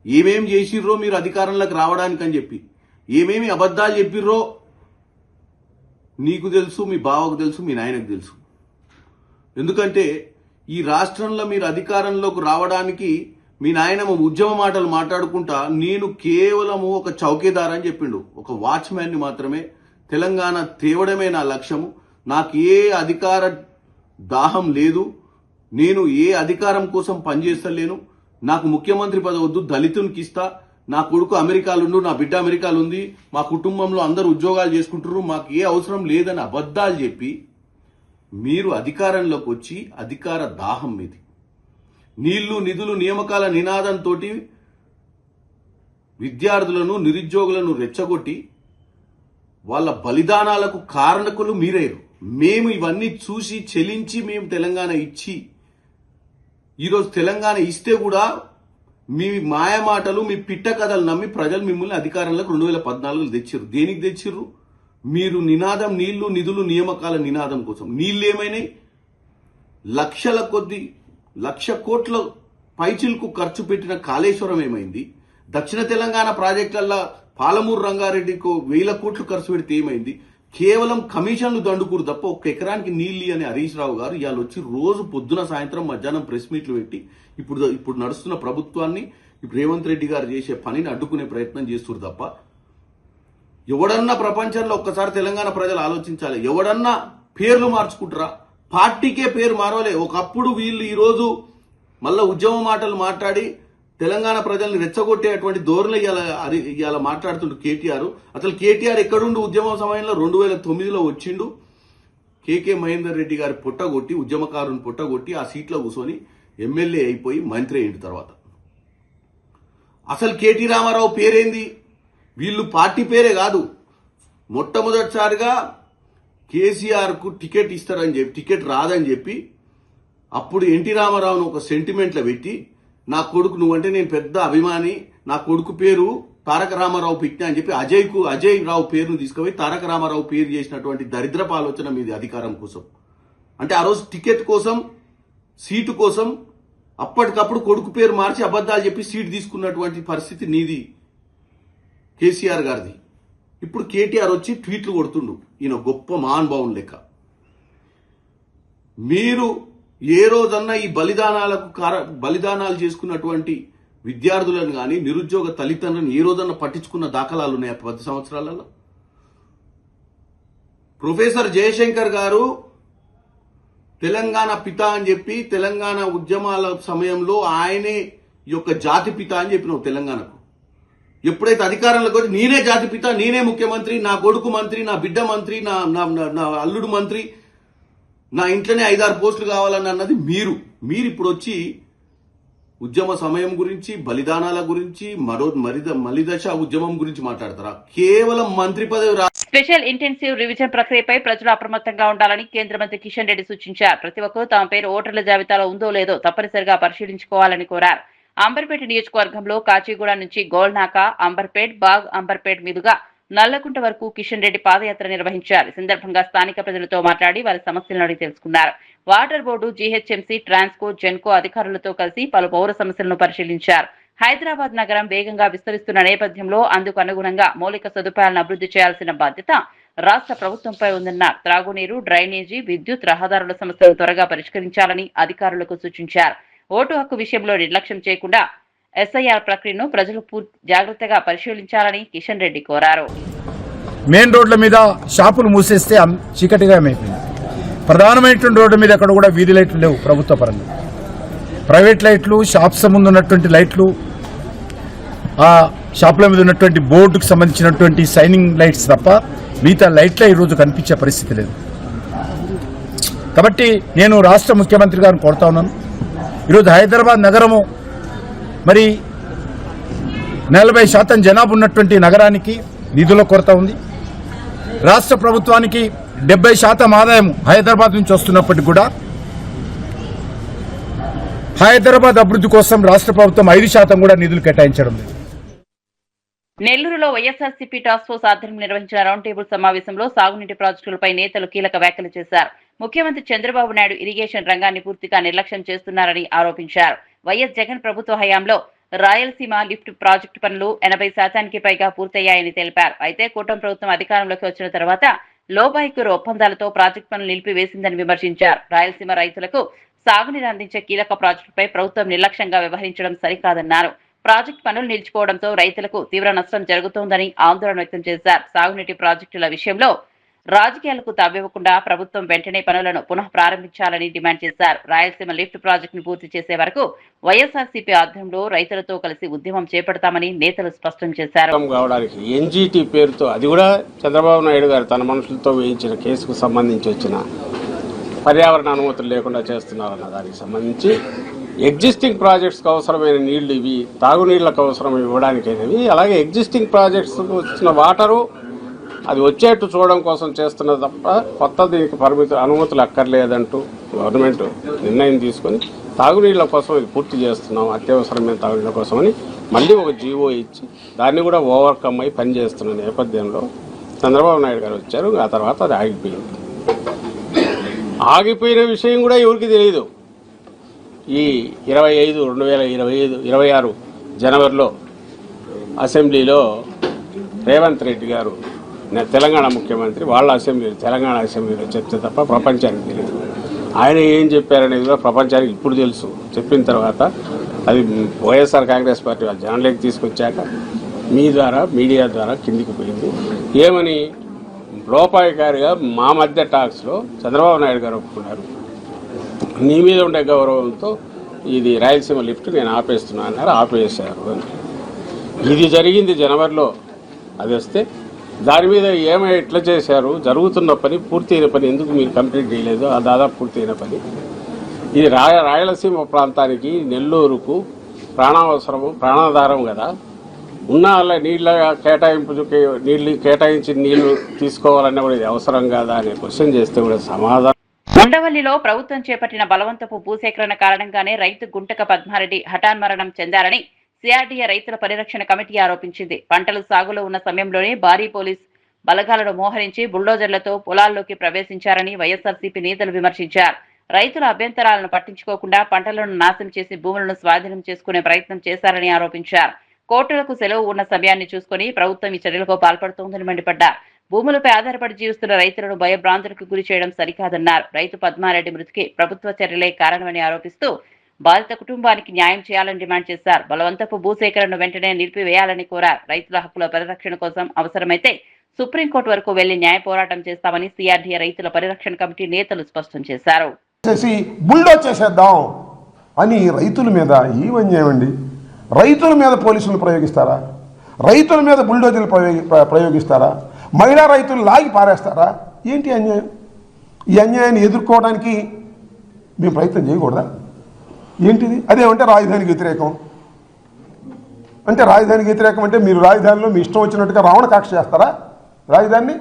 ఏమేం చేసిర్రో మీరు అధికారంలోకి రావడానికి అని చెప్పి. ఏమేమి అబద్ధాలు చెప్పిర్రో నీకు తెలుసు, మీ బావకు తెలుసు, మీ నాయనకు తెలుసు. ఎందుకంటే ఈ రాష్ట్రంలో మీరు అధికారంలోకి రావడానికి మీ నాయనమ్మ ఉద్యమ మాటలు మాట్లాడుకుంటా నేను కేవలము ఒక చౌకీదార్ అని చెప్పిండు. ఒక వాచ్మ్యాన్ని మాత్రమే తెలంగాణ తేవడమే నా లక్ష్యము. నాకు ఏ అధికార దాహం లేదు. నేను ఏ అధికారం కోసం పనిచేస్తలేను. నాకు ముఖ్యమంత్రి పదవి వద్దు, దళితునికి ఇస్తా. నా కొడుకు అమెరికాలుండు, నా బిడ్డ అమెరికాలు ఉంది, మా కుటుంబంలో అందరూ ఉద్యోగాలు చేసుకుంటున్నారు, మాకు ఏ అవసరం లేదని అబద్ధాలు చెప్పి మీరు అధికారంలోకి వచ్చి అధికార దాహం మీది నీళ్లు, నిధులు, నియామకాల నినాదంతో విద్యార్థులను, నిరుద్యోగులను రెచ్చగొట్టి వాళ్ళ బలిదానాలకు కారణకులు మీరేరు. మేము ఇవన్నీ చూసి చెలించి మేము తెలంగాణ ఇచ్చి, ఈరోజు తెలంగాణ ఇస్తే కూడా మీ మాయమాటలు, మీ పిట్ట కథలు నమ్మి ప్రజలు మిమ్మల్ని అధికారంలోకి 2014 తెచ్చిర్రు. దేనికి తెచ్చిర్రు? మీరు నినాదం నీళ్లు, నిధులు, నియామకాల నినాదం కోసం. నీళ్లు ఏమైనాయి? లక్షల కొద్ది, 1,00,000 కోట్ల పైచిలకు ఖర్చు పెట్టిన కాళేశ్వరం ఏమైంది? దక్షిణ తెలంగాణ ప్రాజెక్టులలో పాలమూరు రంగారెడ్డికి 1,000 కోట్లు ఖర్చు పెడితే ఏమైంది? కేవలం కమిషన్లు దండుకూరు తప్ప 1 ఎకరానికి నీళ్లు అని హరీష్ రావు గారు ఇవాళ వచ్చి రోజు పొద్దున, సాయంత్రం, మధ్యాహ్నం ప్రెస్ మీట్లు పెట్టి ఇప్పుడు నడుస్తున్న ప్రభుత్వాన్ని, ఇప్పుడు రేవంత్ రెడ్డి గారు చేసే పనిని అడ్డుకునే ప్రయత్నం చేస్తున్నారు తప్ప ఎవడన్నా ప్రపంచంలో ఒక్కసారి తెలంగాణ ప్రజలు ఆలోచించాలి. ఎవడన్నా పేర్లు మార్చుకుంటారా? పార్టీకే పేరు మారవలే. ఒకప్పుడు వీళ్ళు ఈరోజు మళ్ళా ఉద్యమ మాటలు మాట్లాడి తెలంగాణ ప్రజల్ని రెచ్చగొట్టేటువంటి ధోరణి ఇవాళ మాట్లాడుతుండు కేటీఆర్. అసలు కేటీఆర్ ఎక్కడుండు? ఉద్యమ సమయంలో 2009లో వచ్చిండు. కేకే మహేందర్ రెడ్డి గారి పుట్టగొట్టి, ఉద్యమకారుని పుట్టగొట్టి ఆ సీట్లో కూర్చొని ఎమ్మెల్యే అయిపోయి మంత్రి అయిన తర్వాత అసలు కేటీ రామారావు పేరేంది? వీళ్ళు పార్టీ పేరే కాదు, మొట్టమొదటిసారిగా కేసీఆర్కు టికెట్ ఇస్తారని చెప్పి, టికెట్ రాదని చెప్పి అప్పుడు ఎన్టీ రామారావును ఒక సెంటిమెంట్లో పెట్టి, నా కొడుకు నువ్వంటే నేను పెద్ద అభిమాని, నా కొడుకు పేరు తారక రామారావు పెట్టినా అని చెప్పి అజయ్ రావు పేరును తీసుకుపోయి తారక రామారావు పేరు చేసినటువంటి దరిద్రపు ఆలోచన మీది అధికారం కోసం. అంటే ఆ రోజు టికెట్ కోసం, సీటు కోసం అప్పటికప్పుడు కొడుకు పేరు మార్చి అబద్ధాలు చెప్పి సీటు తీసుకున్నటువంటి పరిస్థితి నీది, కేసీఆర్ గారిది. ఇప్పుడు కేటీఆర్ వచ్చి ట్వీట్లు కొడుతుండు, ఈయన గొప్ప మహానుభావుని లెక్క. మీరు ఏ రోజన్నా ఈ బలిదానాలు చేసుకున్నటువంటి విద్యార్థులను కానీ, నిరుద్యోగ తల్లిదండ్రులను ఏ రోజన్నా పట్టించుకున్న దాఖలాలు ఉన్నాయా 10 సంవత్సరాలలో? ప్రొఫెసర్ జయశంకర్ గారు తెలంగాణ పిత అని చెప్పి, తెలంగాణ ఉద్యమాల సమయంలో ఆయనే ఈ యొక్క జాతి పిత అని చెప్పినావు తెలంగాణకు. ఎప్పుడైతే అధికారంలోకి వచ్చి నేనే జాతి పిత, నేనే ముఖ్యమంత్రి, నా కొడుకు మంత్రి, నా బిడ్డ మంత్రి, నా అల్లుడు మంత్రి, నా ఇంట్లోనే 5-6 పోస్టులు కావాలని అన్నది మీరు ఇప్పుడు వచ్చి ఉద్యమ సమయం గురించి, బలిదానాల గురించి, మలిదశ ఉద్యమం గురించి మాట్లాడతారా? కేవలం మంత్రి పదవి. స్పెషల్ ఇంటెన్సివ్ రివిజన్ ప్రక్రియపై ప్రజలు అప్రమత్తంగా ఉండాలని కేంద్ర మంత్రి కిషన్ రెడ్డి సూచించారు. ప్రతి ఒక్కరూ తమ పేరు ఓటర్ల జాబితాలో ఉందో లేదో తప్పనిసరిగా పరిశీలించుకోవాలని కోరారు. అంబర్పేట నియోజకవర్గంలో కాచిగూడ నుంచి గోల్నాక, అంబర్పేట్, బాగ్ అంబర్పేట్ మీదుగా నల్లకుంట వరకు కిషన్ రెడ్డి పాదయాత్ర నిర్వహించారు. ఈ సందర్భంగా స్థానిక ప్రజలతో మాట్లాడి వారి సమస్యలను అడిగి తెలుసుకున్నారు. Water board, GHMC, Transco, Genco అధికారులతో కలిసి పలు పౌర సమస్యలను పరిశీలించారు. హైదరాబాద్ నగరం వేగంగా విస్తరిస్తున్న నేపథ్యంలో అందుకు అనుగుణంగా మౌలిక సదుపాయాలను అభివృద్ధి చేయాల్సిన బాధ్యత రాష్ట్ర ప్రభుత్వంపై ఉందన్నారు. త్రాగునీరు, డ్రైనేజీ, విద్యుత్, రహదారుల సమస్యలను త్వరగా పరిష్కరించాలని అధికారులకు సూచించారు. ఓటు హక్కు విషయంలో నిర్లక్ష్యం చేయకుండా ఎస్ఐఆర్ ప్రక్రియను ప్రజలు జాగ్రత్తగా పరిశీలించాలని కిషన్ రెడ్డి కోరారు. మెయిన్ రోడ్ల మీద షాపులు మూసేస్తే చీకటిగా అయిపోయింది. ప్రధానమైనటువంటి రోడ్డు మీద ఎక్కడ కూడా వీధి లైట్లు లేవు ప్రభుత్వ పరంగా. ప్రైవేట్ లైట్లు, షాప్స్ ముందు ఉన్నటువంటి లైట్లు, ఆ షాపుల మీద ఉన్నటువంటి బోర్డుకు సంబంధించినటువంటి సైనింగ్ లైట్స్ తప్ప మిగతా లైట్లే ఈరోజు కనిపించే పరిస్థితి లేదు. కాబట్టి నేను రాష్ట్ర ముఖ్యమంత్రి గారిని కోరుతా ఉన్నాను, ఈరోజు హైదరాబాద్ నగరము మరి 40% జనాభా ఉన్నటువంటి నగరానికి నిధుల కొరత ఉంది. రాష్ట్ర ప్రభుత్వానికి 70% ఆదాయం హైదరాబాద్ నుంచి వస్తున్నప్పటికీ కూడా హైదరాబాద్ అభివృద్ధి కోసం రాష్ట్ర ప్రభుత్వం 5% కూడా నిధులు కేటాయించడం లేదు. నెల్లూరులో వైఎస్ఆర్సీపీ టాస్క్ ఫోర్స్ ఆధ్వర్యంలో నిర్వహించిన రౌండ్ టేబుల్ సమావేశంలో సాగునీటి ప్రాజెక్టులపై నేతలు కీలక వ్యాఖ్యలు చేశారు. ముఖ్యమంత్రి చంద్రబాబు నాయుడు ఇరిగేషన్ రంగాన్ని పూర్తిగా నిర్లక్ష్యం చేస్తున్నారని ఆరోపించారు. వైఎస్ జగన్ ప్రభుత్వ హయాంలో రాయలసీమ లిఫ్ట్ ప్రాజెక్టు పనులు 80% పైగా పూర్తయ్యాయని తెలిపారు. అయితే కూటమి ప్రభుత్వం అధికారంలోకి వచ్చిన తర్వాత లోపాయికూరు ఒప్పందాలతో ప్రాజెక్టు పనులు నిలిపివేసిందని విమర్శించారు. రాయలసీమ రైతులకు సాగునీరు అందించే కీలక ప్రాజెక్టుపై ప్రభుత్వం నిర్లక్ష్యంగా వ్యవహరించడం సరికాదన్నారు. ప్రాజెక్టు పనులు నిలిచిపోవడంతో రైతులకు తీవ్ర నష్టం జరుగుతోందని ఆందోళన వ్యక్తం చేశారు. సాగునీటి ప్రాజెక్టుల విషయంలో రాజకీయాలకు తావివ్వకుండా ప్రభుత్వం వెంటనే పనులను పునః ప్రారంభించాలని డిమాండ్ చేశారు. రాయలసీమ లిఫ్ట్ ప్రాజెక్టును పూర్తి చేసే వరకు వైఎస్ఆర్సీపీ ఆధ్వర్యంలో రైతులతో కలిసి ఉద్యమం చేపడతామని నేతలు స్పష్టం చేశారు. ఎన్జీటీ పేరుతో, అది కూడా చంద్రబాబు నాయుడు గారు తన మనుషులతో వేయించిన కేసుకు సంబంధించి వచ్చిన పర్యావరణ అనుమతులు లేకుండా చేస్తున్నారన్న దానికి సంబంధించి ఎగ్జిస్టింగ్ ప్రాజెక్ట్స్కి అవసరమైన నీళ్లు ఇవి, తాగునీళ్లకు అవసరం ఇవ్వడానికైనవి, అలాగే ఎగ్జిస్టింగ్ ప్రాజెక్ట్స్కు వచ్చిన వాటరు అది వచ్చేట్టు చూడడం కోసం చేస్తున్నది తప్ప కొత్త దీనికి అనుమతులు అక్కర్లేదంటూ గవర్నమెంట్ నిర్ణయం తీసుకొని తాగునీళ్ల కోసం ఇది పూర్తి చేస్తున్నాం, అత్యవసరమైన తాగునీళ్ల కోసమని మళ్ళీ ఒక జీవో ఇచ్చి దాన్ని కూడా ఓవర్కమ్ అయి పనిచేస్తున్న నేపథ్యంలో చంద్రబాబు నాయుడు గారు వచ్చారు. ఆ తర్వాత అది ఆగిపోయింది. ఆగిపోయిన విషయం కూడా ఎవరికి తెలియదు. ఈ 2026 జనవరిలో అసెంబ్లీలో రేవంత్ రెడ్డి గారు తెలంగాణ ముఖ్యమంత్రి వాళ్ళ తెలంగాణ అసెంబ్లీలో చెప్తే తప్ప ప్రపంచానికి తెలియదు. ఆయన ఏం చెప్పారనేది కూడా ప్రపంచానికి ఇప్పుడు తెలుసు. చెప్పిన తర్వాత అది వైఎస్ఆర్ కాంగ్రెస్ పార్టీ వాళ్ళ జనంలోకి తీసుకొచ్చాక మీ ద్వారా, మీడియా ద్వారా కిందికి పోయింది. ఏమని లోపాయకారిగా మా మధ్య టాక్స్లో చంద్రబాబు నాయుడు గారు ఒప్పుకున్నారు, నీ మీద ఉండే గౌరవంతో ఇది రాయలసీమ లిఫ్ట్ నేను ఆపేస్తున్నా అన్నారు, ఆపేశారు అని. ఇది జరిగింది జనవరిలో. అది వస్తే దాని మీద ఎట్లా చేశారు, జరుగుతున్న పని, పూర్తయిన పని ఎందుకు మీరు కంప్లీట్ చేయలేదు, ఆ దాదాపు పూర్తయిన పని. ఇది రాయలసీమ ప్రాంతానికి, నెల్లూరుకు ప్రాణాధారం కదా. ఉన్న వాళ్ళ నీళ్ళ కేటాయింపుకి కేటాయించి నీళ్లు తీసుకోవాలన్నా కూడా ఇది అవసరం కాదా అనే క్వశ్చన్ చేస్తే కూడా సమాధానం. ఉండవల్లిలో ప్రభుత్వం చేపట్టిన బలవంతపు భూసేకరణ కారణంగానే రైతు గుంటక పద్మారెడ్డి హఠాన్మరణం చెందారని సిఆర్డీఏ రైతుల పరిరక్షణ కమిటీ ఆరోపించింది. పంటలు సాగులో ఉన్న సమయంలోనే భారీ పోలీస్ బలగాలను మోహరించి బుల్డోజర్లతో పొలాల్లోకి ప్రవేశించారని వైఎస్ఆర్సీపీ నేతలు విమర్శించారు. రైతుల అభ్యంతరాలను పట్టించుకోకుండా పంటలను నాశనం చేసి భూములను స్వాధీనం చేసుకునే ప్రయత్నం చేశారని ఆరోపించారు. కోర్టులకు సెలవు ఉన్న సమయాన్ని చూసుకుని ప్రభుత్వం ఈ చర్యలకు పాల్పడుతోందని మండిపడ్డారు. భూములపై ఆధారపడి జీవిస్తున్న రైతులను భయభ్రాంతులకు గురి చేయడం సరికాదన్నారు. రైతు పద్మారెడ్డి మృతికి ప్రభుత్వ చర్యలే కారణమని ఆరోపిస్తూ బాధిత కుటుంబానికి న్యాయం చేయాలని డిమాండ్ చేశారు. బలవంతపు భూసేకరణను వెంటనే నిలిపివేయాలని కోరారు. రైతుల హక్కుల పరిరక్షణ కోసం అవసరమైతే సుప్రీంకోర్టు వరకు వెళ్లి న్యాయ పోరాటం చేస్తామని సిఆర్డీఏ రైతుల పరిరక్షణ కమిటీ నేతలు స్పష్టం చేశారు. బుల్డోజ్ చేసేద్దాం అని రైతుల మీద ఈ అన్యాయమండి. రైతుల మీద పోలీసులు ప్రయోగిస్తారా? రైతుల మీద బుల్డోజర్లు ప్రయోగిస్తారా? మహిళా రైతులు లాగి పారేస్తారా? ఏంటి అన్యాయం? ఈ అన్యాయాన్ని ఎదుర్కోవడానికి మేము ప్రయత్నం చేయకూడదా? ఏంటిది? అదేమంటే రాజధానికి వ్యతిరేకం అంటే రాజధానికి వ్యతిరేకం అంటే మీరు రాజధానిలో మీ ఇష్టం వచ్చినట్టుగా రావణ కాక్ష చేస్తారా? రాజధానిని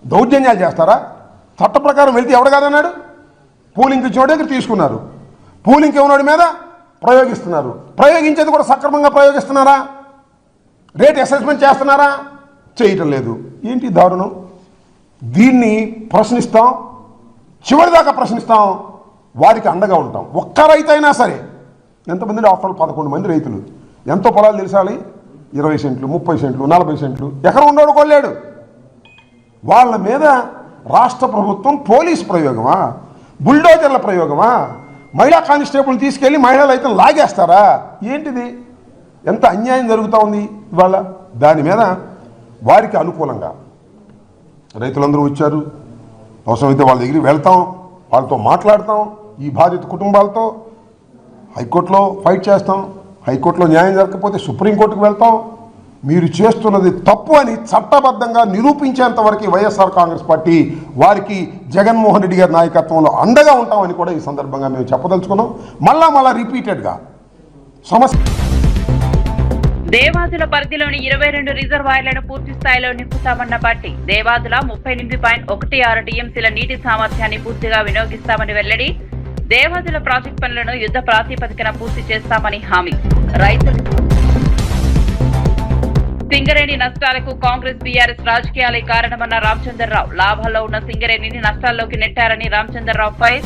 దౌర్జన్యాలు చేస్తారా? చట్ట ప్రకారం వెళ్తే ఎవడు కాదన్నాడు? పూలింగ్కి ఇచ్చిన దగ్గర తీసుకున్నారు, పూలింగ్కి ఇవ్వనోడి మీద ప్రయోగిస్తున్నారు. ప్రయోగించేది కూడా సక్రమంగా ప్రయోగిస్తున్నారా? రేట్ అసెస్మెంట్ చేస్తున్నారా? చేయటం లేదు. ఏంటి దారుణం? దీన్ని ప్రశ్నిస్తాం, చివరిదాకా ప్రశ్నిస్తాం, వారికి అండగా ఉంటాం. ఒక్క రైతు అయినా సరే, ఎంతమంది ఆఫ్టర్ 11 మంది రైతులు, ఎంతో పొలాలు తెలిసాలి, 20 సెంట్లు 30 సెంట్లు 40 సెంట్లు ఎకరం ఉండోడు కొల్లాడు. వాళ్ళ మీద రాష్ట్ర ప్రభుత్వం పోలీస్ ప్రయోగమా, బుల్డోజర్ల ప్రయోగమా, మహిళా కానిస్టేబుల్ తీసుకెళ్లి మహిళా రైతులు లాగేస్తారా? ఏంటిది? ఎంత అన్యాయం జరుగుతూ ఉంది ఇవాళ. దాని మీద వారికి అనుకూలంగా రైతులందరూ వచ్చారు. అవసరమైతే వాళ్ళ దగ్గరికి వెళ్తాం, వాళ్ళతో మాట్లాడతాం. ఈ బాధిత కుటుంబాలతో హైకోర్టులో ఫైట్ చేస్తాం. హైకోర్టులో న్యాయం జరగకపోతే సుప్రీంకోర్టుకు వెళ్తాం. మీరు చేస్తున్నది తప్పు అని చట్టబద్ధంగా నిరూపించేంత వరకు వైఎస్ఆర్ కాంగ్రెస్ పార్టీ వారికి జగన్మోహన్ రెడ్డి గారి నాయకత్వంలో అండగా ఉంటామని కూడా ఈ సందర్భంగా మేము చెప్పదలుచుకున్నాం. మళ్ళా రిపీటెడ్గా సమస్య. దేవాదుల పరిధిలోని 22 రిజర్వాయర్లను పూర్తి స్థాయిలో నింపుతామన్న పార్టీ. దేవాదుల 38.16 టీఎంసీల నీటి సామర్థ్యాన్ని పూర్తిగా వినియోగిస్తామని వెల్లడి. దేవాదుల ప్రాజెక్టు పనులను యుద్ధ ప్రాతిపదికన పూర్తి చేస్తామని హామీ. రైతులు సింగరేణి నష్టాలకు కాంగ్రెస్ బీఆర్ఎస్ రాజకీయాలే కారణమన్న రామచంద్రరావు. లాభాల్లో ఉన్న సింగరేణిని నష్టాల్లోకి నెట్టారని రామచంద్రరావు ఫైర్.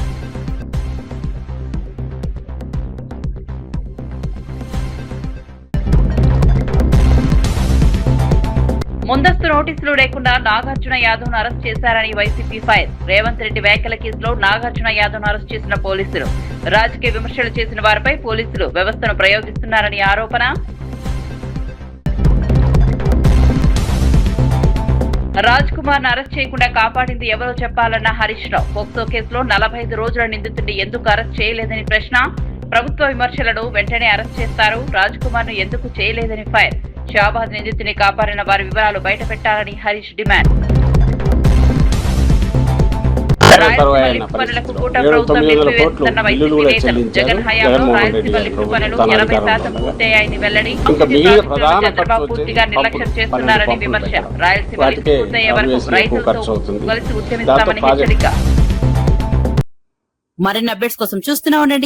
ముందస్తు నోటీసులు లేకుండా నాగార్జున యాదవ్ ను అరెస్ట్ చేశారని వైసీపీ ఫైర్. రేవంత్ రెడ్డి వ్యాఖ్యల కేసులో నాగార్జున యాదవ్ ను అరెస్ట్ చేసిన పోలీసులు. రాజకీయ విమర్శలు చేసిన వారిపై పోలీసులు వ్యవస్థను ప్రయోగిస్తున్నారని ఆరోపణ. రాజ్ కుమార్ ను అరెస్ట్ చేయకుండా కాపాడింది ఎవరో చెప్పాలన్న హరీష్ రావు. పోక్సో కేసులో 45 రోజుల నిందితుడిని ఎందుకు అరెస్ట్ చేయలేదని ప్రశ్న. ప్రభుత్వ విమర్శలను వెంటనే అరెస్ట్ చేస్తారు, రాజ్ కుమార్ ను ఎందుకు చేయలేదని ఫైర్. షాబాద్ నిందితుని కాపాడిన వారి వివరాలు బయట పెట్టాలని హరీష్ డిమాండ్. పనులకు కూట ప్రభుత్వం నిలిపివేస్తున్న వైసీపీ నేతలు. జగన్ హయాంలో రాయలసీమ లిఫ్ట్ పనులు 80% పూర్తయ్యాయని వెల్లడి. చంద్రబాబు పూర్తిగా నిర్లక్ష్యం చేస్తున్నారని విమర్శ. రాయలసీమ లిఫ్ట్ పూర్తయ్యే వరకు రైతులతో కలిసి ఉద్యమిస్తామని హెచ్చరిక. మరిన్ని అప్డేట్స్ కోసం చూస్తూనే ఉండండి